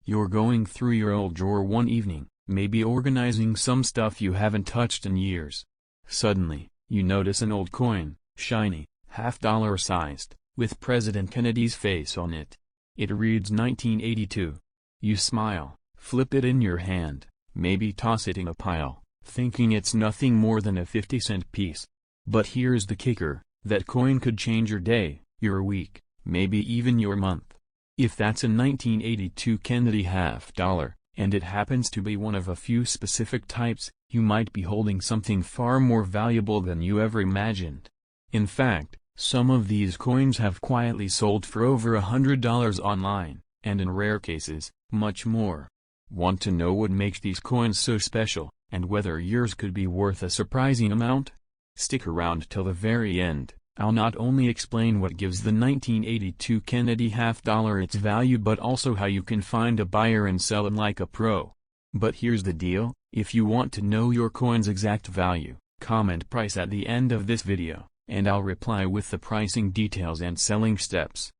You're going through your old drawer one evening, maybe organizing some stuff you haven't touched in years. Suddenly, you notice an old coin, shiny, half-dollar sized, with President Kennedy's face on it. It reads 1982. You smile, flip it in your hand, maybe toss it in a pile, thinking it's nothing more than a 50-cent piece. But here's the kicker, that coin could change your day, your week, maybe even your month. If that's a 1982 Kennedy half-dollar, and it happens to be one of a few specific types, you might be holding something far more valuable than you ever imagined. In fact, some of these coins have quietly sold for over $100 online, and in rare cases, much more. Want to know what makes these coins so special, and whether yours could be worth a surprising amount? Stick around till the very end. I'll not only explain what gives the 1982 Kennedy half-dollar its value but also how you can find a buyer and sell it like a pro. But here's the deal, if you want to know your coin's exact value, comment price at the end of this video, and I'll reply with the pricing details and selling steps.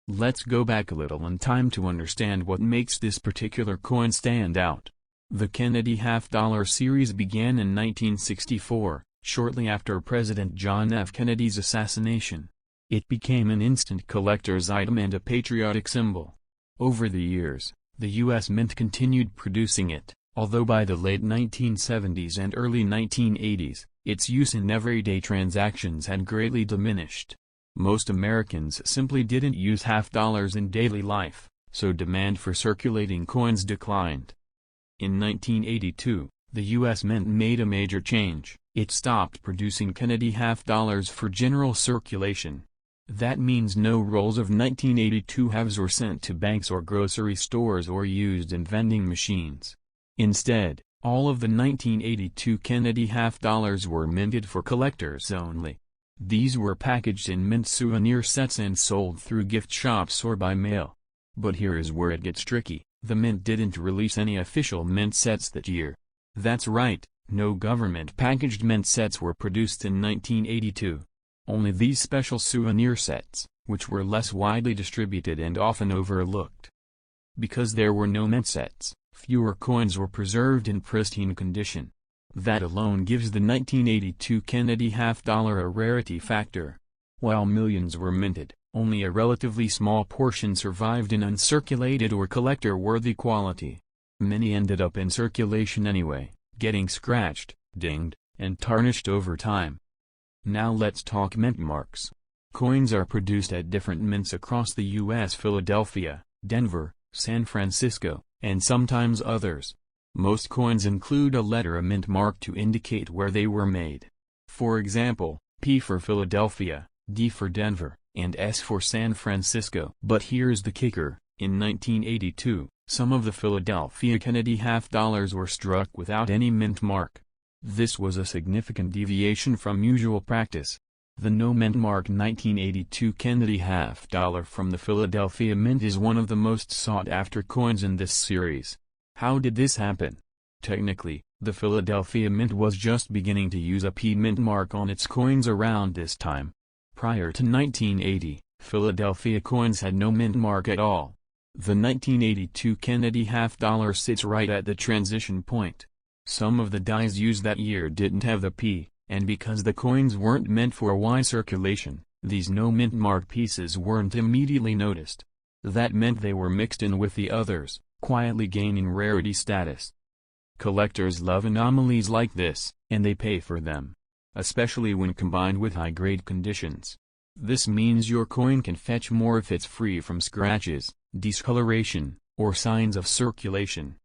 Let's go back a little in time to understand what makes this particular coin stand out. The Kennedy half-dollar series began in 1964, shortly after President John F. Kennedy's assassination. It became an instant collector's item and a patriotic symbol. Over the years, the U.S. Mint continued producing it, although by the late 1970s and early 1980s, its use in everyday transactions had greatly diminished. Most Americans simply didn't use half-dollars in daily life, so demand for circulating coins declined. In 1982, the U.S. Mint made a major change. It stopped producing Kennedy half-dollars for general circulation. That means no rolls of 1982 halves were sent to banks or grocery stores or used in vending machines. Instead, all of the 1982 Kennedy half-dollars were minted for collectors only. These were packaged in mint souvenir sets and sold through gift shops or by mail. But here is where it gets tricky, the mint didn't release any official mint sets that year. That's right, no government packaged mint sets were produced in 1982. Only these special souvenir sets, which were less widely distributed and often overlooked. Because there were no mint sets, fewer coins were preserved in pristine condition. That alone gives the 1982 Kennedy half-dollar a rarity factor. While millions were minted, only a relatively small portion survived in uncirculated or collector-worthy quality. Many ended up in circulation anyway, getting scratched, dinged, and tarnished over time. Now let's talk mint marks. Coins are produced at different mints across the U.S. Philadelphia, Denver, San Francisco, and sometimes others. Most coins include a letter a mint mark to indicate where they were made. For example, P for Philadelphia, D for Denver, and S for San Francisco. But here's the kicker, in 1982, some of the Philadelphia Kennedy half-dollars were struck without any mint mark. This was a significant deviation from usual practice. The no mint mark 1982 Kennedy half-dollar from the Philadelphia Mint is one of the most sought-after coins in this series. How did this happen? Technically, the Philadelphia Mint was just beginning to use a P mint mark on its coins around this time. Prior to 1980, Philadelphia coins had no mint mark at all. The 1982 Kennedy half-dollar sits right at the transition point. Some of the dies used that year didn't have the P, and because the coins weren't meant for wide circulation, these no mint mark pieces weren't immediately noticed. That meant they were mixed in with the others, quietly gaining rarity status. Collectors love anomalies like this, and they pay for them. Especially when combined with high-grade conditions. This means your coin can fetch more if it's free from scratches, discoloration, or signs of circulation.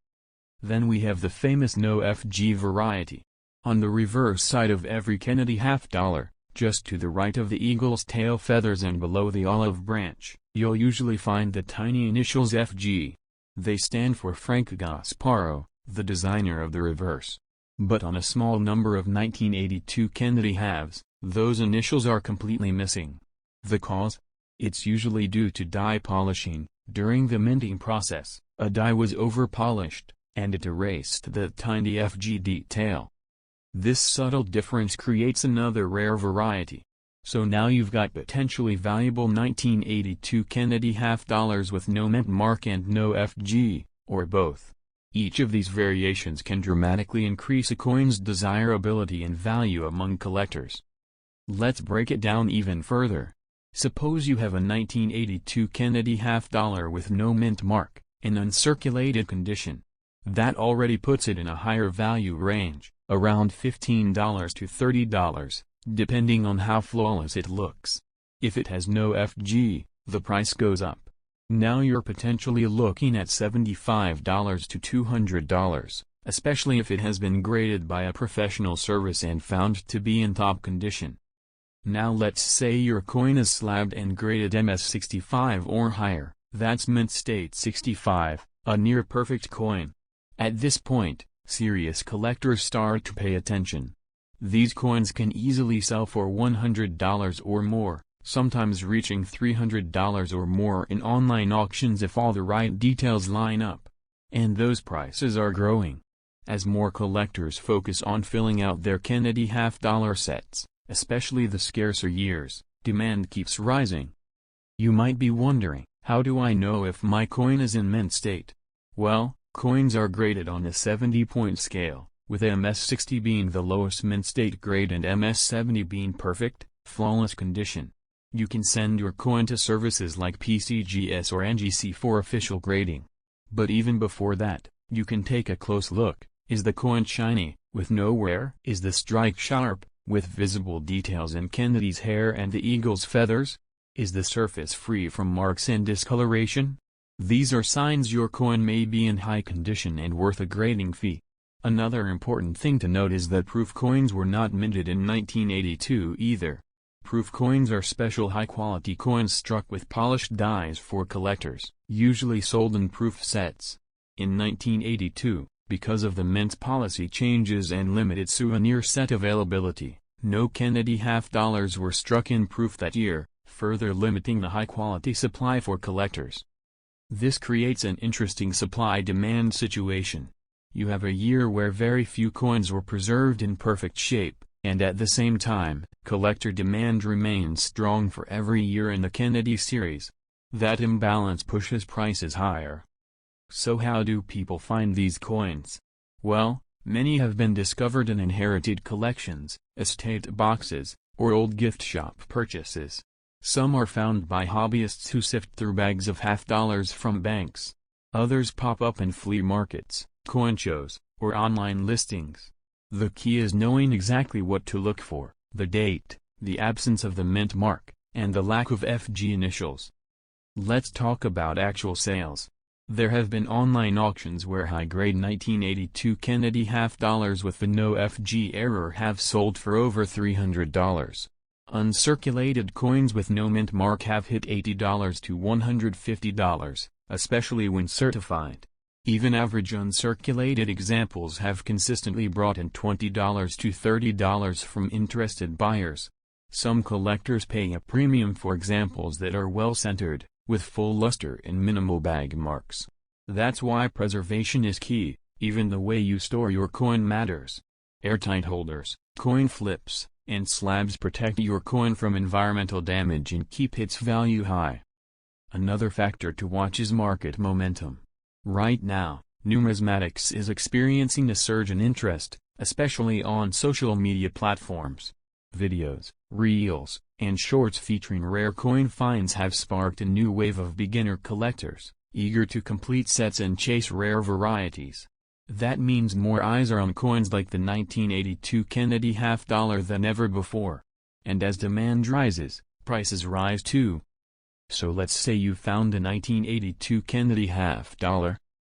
Then we have the famous NIFC variety. On the reverse side of every Kennedy half-dollar, just to the right of the eagle's tail feathers and below the olive branch, you'll usually find the tiny initials FG. They stand for Frank Gasparo, the designer of the reverse. But on a small number of 1982 Kennedy halves, those initials are completely missing. The cause? It's usually due to die polishing. During the minting process, a die was over-polished, and it erased the tiny FG detail. This subtle difference creates another rare variety. So now you've got potentially valuable 1982 Kennedy half-dollars with no mint mark and no FG, or both. Each of these variations can dramatically increase a coin's desirability and value among collectors. Let's break it down even further. Suppose you have a 1982 Kennedy $half with no mint mark, in uncirculated condition. That already puts it in a higher value range, around $15 to $30, depending on how flawless it looks. If it has no FG, the price goes up. Now you're potentially looking at $75 to $200, especially if it has been graded by a professional service and found to be in top condition. Now let's say your coin is slabbed and graded MS65 or higher, that's mint state 65, a near-perfect coin. At this point, serious collectors start to pay attention. These coins can easily sell for $100 or more, sometimes reaching $300 or more in online auctions if all the right details line up. And those prices are growing. As more collectors focus on filling out their Kennedy $half sets, especially the scarcer years, demand keeps rising. You might be wondering, how do I know if my coin is in mint state? Well, coins are graded on a 70-point scale, with MS60 being the lowest mint state grade and MS70 being perfect, flawless condition. You can send your coin to services like PCGS or NGC for official grading. But even before that, you can take a close look. Is the coin shiny, with no wear? Is the strike sharp, with visible details in Kennedy's hair and the eagle's feathers? Is the surface free from marks and discoloration? These are signs your coin may be in high condition and worth a grading fee. Another important thing to note is that proof coins were not minted in 1982 either. Proof coins are special high-quality coins struck with polished dies for collectors, usually sold in proof sets. In 1982, because of the mint policy changes and limited souvenir set availability, no Kennedy $half were struck in proof that year, further limiting the high-quality supply for collectors. This creates an interesting supply-demand situation. You have a year where very few coins were preserved in perfect shape, and at the same time, collector demand remains strong for every year in the Kennedy series. That imbalance pushes prices higher. So how do people find these coins? Well, many have been discovered in inherited collections, estate boxes, or old gift shop purchases. Some are found by hobbyists who sift through bags of $half from banks. Others pop up in flea markets, coin shows, or online listings. The key is knowing exactly what to look for: the date, the absence of the mint mark, and the lack of FG initials. Let's talk about actual sales. There have been online auctions where high-grade 1982 Kennedy $half with the no FG error have sold for over $300. Uncirculated coins with no mint mark have hit $80 to $150, especially when certified. Even average uncirculated examples have consistently brought in $20 to $30 from interested buyers. Some collectors pay a premium for examples that are well-centered, with full luster and minimal bag marks. That's why preservation is key. Even the way you store your coin matters. Airtight holders, coin flips, and slabs protect your coin from environmental damage and keep its value high. Another factor to watch is market momentum. Right now, numismatics is experiencing a surge in interest, especially on social media platforms. Videos, reels, and shorts featuring rare coin finds have sparked a new wave of beginner collectors, eager to complete sets and chase rare varieties. That means more eyes are on coins like the 1982 Kennedy $half than ever before. And as demand rises, prices rise too. So let's say you found a 1982 Kennedy $half.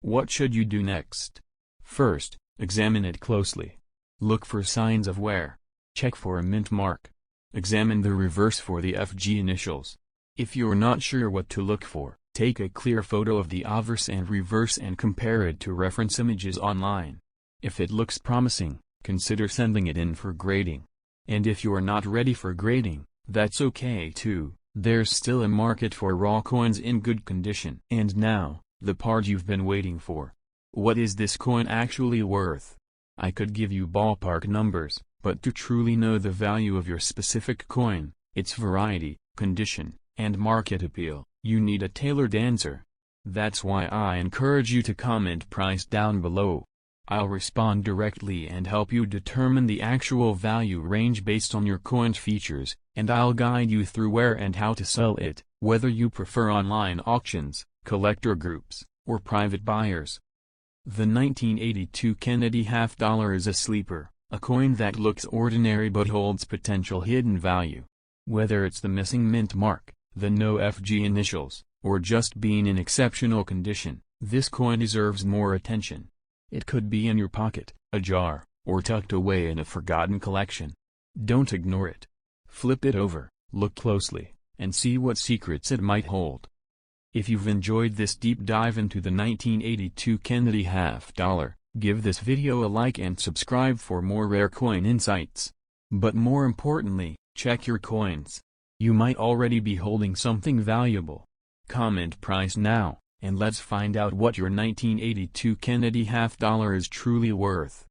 What should you do next? First, examine it closely. Look for signs of wear. Check for a mint mark. Examine the reverse for the FG initials. If you're not sure what to look for, take a clear photo of the obverse and reverse and compare it to reference images online. If it looks promising, consider sending it in for grading. And if you're not ready for grading, that's okay too. There's still a market for raw coins in good condition. And now, the part you've been waiting for. What is this coin actually worth? I could give you ballpark numbers, but to truly know the value of your specific coin, its variety, condition, and market appeal, you need a tailored answer. That's why I encourage you to comment price down below. I'll respond directly and help you determine the actual value range based on your coin's features, and I'll guide you through where and how to sell it, whether you prefer online auctions, collector groups, or private buyers. The 1982 Kennedy $half is a sleeper, a coin that looks ordinary but holds potential hidden value. Whether it's the missing mint mark, the NIFC initials, or just being in exceptional condition, this coin deserves more attention. It could be in your pocket, a jar, or tucked away in a forgotten collection. Don't ignore it. Flip it over, look closely, and see what secrets it might hold. If you've enjoyed this deep dive into the 1982 Kennedy $half, give this video a like and subscribe for more rare coin insights. But more importantly, check your coins. You might already be holding something valuable. Comment price now, and let's find out what your 1982 Kennedy $half is truly worth.